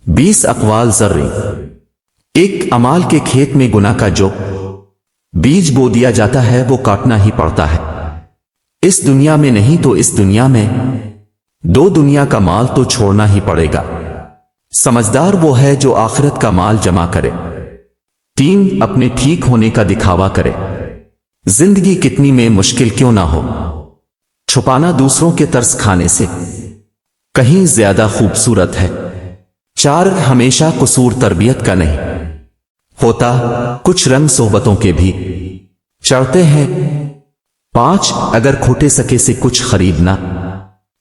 20 अक़वाल ज़र्री। एक अमाल के खेत में गुनाह का जो बीज बो दिया जाता है वो काटना ही पड़ता है। इस दुनिया में नहीं तो इस दुनिया में, दो दुनिया का माल तो छोड़ना ही पड़ेगा। समझदार वो है जो आखिरत का माल जमा करे। 3 अपने ठीक होने का दिखावा करे। जिंदगी कितनी में मुश्किल क्यों ना हो, छुपाना दूसरों के तरस खाने से कहीं ज्यादा खूबसूरत है। 4 हमेशा कसूर तरबियत का नहीं होता, कुछ रंग सोहबतों के भी चढ़ते हैं। 5 अगर खोटे सके से कुछ खरीदना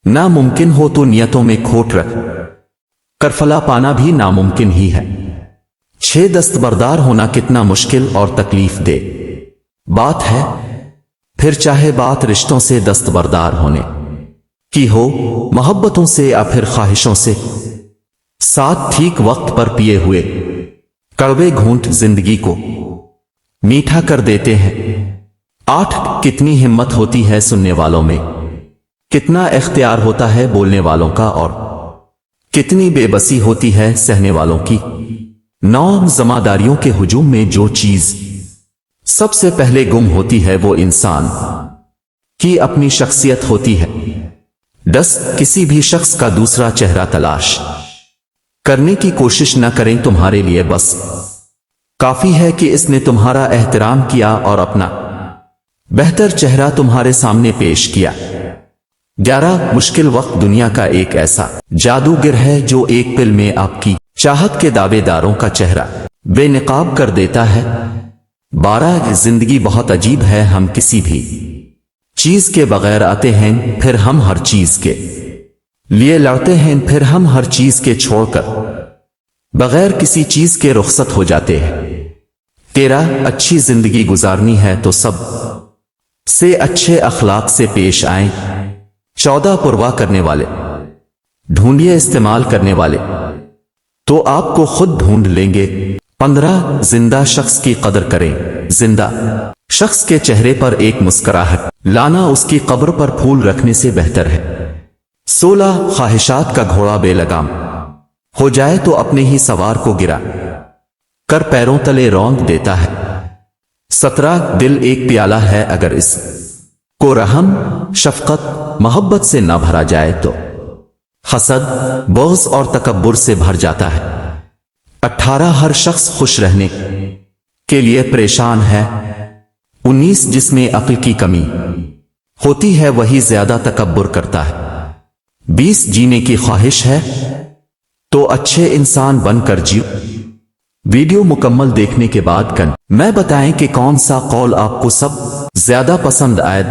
नामुमकिन हो तो नियतों में खोट रख कर फला पाना भी नामुमकिन ही है। 6 दस्तबरदार होना कितना मुश्किल और तकलीफ दे बात है, फिर चाहे बात रिश्तों से दस्तबरदार होने की हो, मोहब्बतों से या फिर ख्वाहिशों से। 7 ठीक वक्त पर पिए हुए कड़वे घूंट जिंदगी को मीठा कर देते हैं। 8 कितनी हिम्मत होती है सुनने वालों में, कितना इख्तियार होता है बोलने वालों का, और कितनी बेबसी होती है सहने वालों की। 9 ज़िम्मेदारियों के हुजूम में जो चीज सबसे पहले गुम होती है वो इंसान की अपनी शख्सियत होती है। 10 किसी भी शख्स का दूसरा चेहरा तलाश करने की कोशिश न करें, तुम्हारे लिए बस काफी है कि इसने तुम्हारा एहतराम किया और अपना बेहतर चेहरा तुम्हारे सामने पेश किया। 11 मुश्किल वक्त दुनिया का एक ऐसा जादूगर है जो एक पल में आपकी चाहत के दावेदारों का चेहरा बेनकाब कर देता है। 12 जिंदगी बहुत अजीब है, हम किसी भी चीज के बगैर आते हैं, फिर हम हर चीज के लिए लड़ते हैं, फिर हम हर चीज के छोड़कर बगैर किसी चीज के रुखसत हो जाते हैं। 13 अच्छी जिंदगी गुजारनी है तो सब से अच्छे अखलाक से पेश आएं। 14 परवाह करने वाले ढूंढिए, इस्तेमाल करने वाले तो आपको खुद ढूंढ लेंगे। 15 जिंदा शख्स की कदर करें, जिंदा शख्स के चेहरे पर एक मुस्कुराहट लाना उसकी कब्र पर फूल रखने से बेहतर है। 16 ख्वाहिशात का घोड़ा बेलगाम हो जाए तो अपने ही सवार को गिरा कर पैरों तले रौंद देता है। 17 दिल एक प्याला है, अगर इस को रहम शफकत मोहब्बत से न भरा जाए तो हसद बोझ और तकब्बुर से भर जाता है। 18 हर शख्स खुश रहने के लिए परेशान है। 19 जिसमें अक्ल की कमी होती है वही ज्यादा तकब्बुर करता है। 20 जीने की ख्वाहिश है तो अच्छे इंसान बनकर जियो। वीडियो मुकम्मल देखने के बाद मैं बताएं कि कौन सा कौल आपको सब ज्यादा पसंद आए।